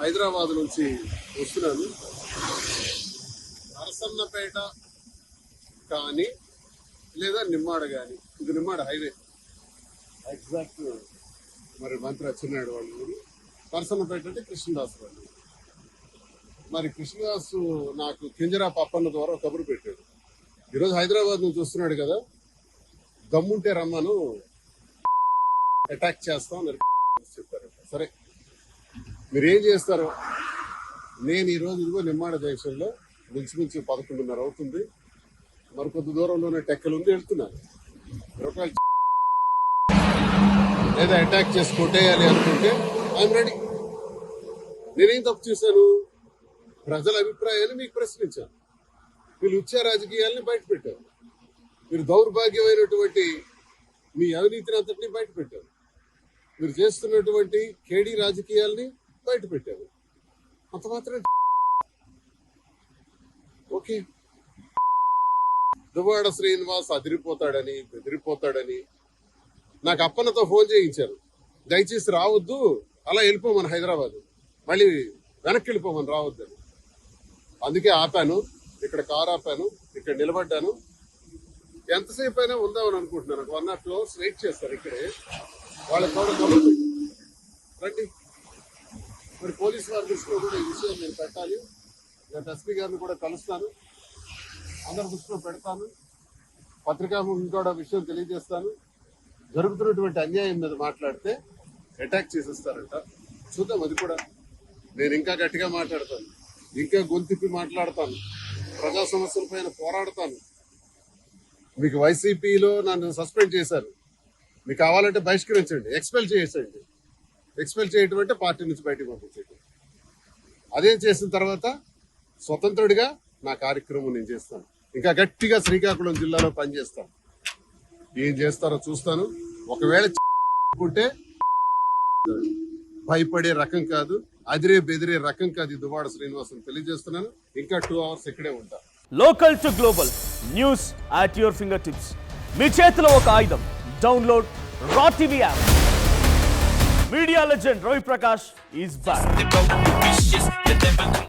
హైదరాబాద్ నుంచి వస్తున్నాను. నరసన్నపేట కానీ లేదా నిమ్మాడ కానీ, ఇది నిమ్మాడ హైవే ఎగ్జాక్ట్. మరి మంత్రి వచ్చినాడు వాళ్ళు ఊరు. నరసన్నపేట అంటే కృష్ణదాస్ వాళ్ళు. మరి కృష్ణదాసు నాకు కింజరా పప్పన్న ద్వారా కబురు పెట్టాడు. ఈరోజు హైదరాబాద్ నుంచి వస్తున్నాడు కదా, దమ్ముంటే రమ్మను, అటాక్ చేస్తాం అని చెప్పారు. సరే మీరేం చేస్తారు? నేను ఈరోజు ఇదిగో నిమ్మాడ జంక్షన్లో మించుమించు 11:30 అవుతుంది. మరి కొద్ది దూరంలోనే టెక్కలు ఉంది, వెళ్తున్నాను. ఒకవేళ లేదా అటాక్ చేసి కొట్టేయాలి అనుకుంటే ఐఎమ్ రెడీ. నేనేం తప్పు చేశాను? ప్రజల అభిప్రాయాన్ని మీకు ప్రశ్నించాను. వీళ్ళు ఉచ్చ రాజకీయాల్ని బయట పెట్టారు. మీరు దౌర్భాగ్యమైనటువంటి మీ అవినీతిని అంతటినీ బయట పెట్టారు. మీరు చేస్తున్నటువంటి కేడీ రాజకీయాల్ని బయట పెట్టారు. అంత మాత్రం ఓకే. దువ్వాడ శ్రీనివాస్ అదిరిపోతాడని బెదిరిపోతాడని నాకు అప్పన్నతో ఫోన్ చేయించారు. దయచేసి రావద్దు, అలా వెళ్ళిపోమని, హైదరాబాద్ మళ్ళీ వెనక్కి వెళ్ళిపోమని, రావద్దని. అందుకే ఆపాను, ఇక్కడ కారు ఆపాను, ఇక్కడ నిలబడ్డాను. ఎంతసేపు అయినా ఉందామని అనుకుంటున్నాను. 1 hour వెయిట్ చేస్తారు ఇక్కడే. వాళ్ళకి కూడా రండి. మరి పోలీసు వారి దృష్టిలో కూడా ఈ విషయం నేను పెట్టాలి. నేను ఎస్పీ గారిని కూడా కలుస్తాను, అందరి దృష్టిలో పెడతాను, పత్రికా కూడా విషయం తెలియజేస్తాను. జరుగుతున్నటువంటి అన్యాయం మీద మాట్లాడితే అటాక్ చేసేస్తారంట. చూద్దాం, అది కూడా. నేను ఇంకా గట్టిగా మాట్లాడతాను, ఇంకా గొంతిప్పి మాట్లాడతాను, ప్రజా సమస్యల పైన పోరాడతాను. మీకు వైసీపీలో నన్ను సస్పెండ్ చేశారు, మీకు కావాలంటే బహిష్కరించండి, ఎక్స్పెల్ చేసేయండి. ఎక్స్పెల్ చేయటం అంటే పార్టీ నుంచి బయటకు పంపించేయటం. అదేం చేసిన తర్వాత స్వతంత్రుడిగా నా కార్యక్రమం నేను చేస్తాను. ఇంకా గట్టిగా శ్రీకాకుళం జిల్లాలో పనిచేస్తాను. ఏం చేస్తారో చూస్తాను. ఒకవేళ అనుకుంటే భయపడే రకం కాదు, అదిరే బెదిరే రకం కాదు ఈ దువ్వాడ శ్రీనివాసన్ తెలియజేస్తున్నాను. ఇంకా 2 hours ఇక్కడే ఉంటా. Local to global news at your fingertips. మీ చేతిలో ఒక ఆయుధం. Download Raw TV app. Media legend Ravi Prakash is back.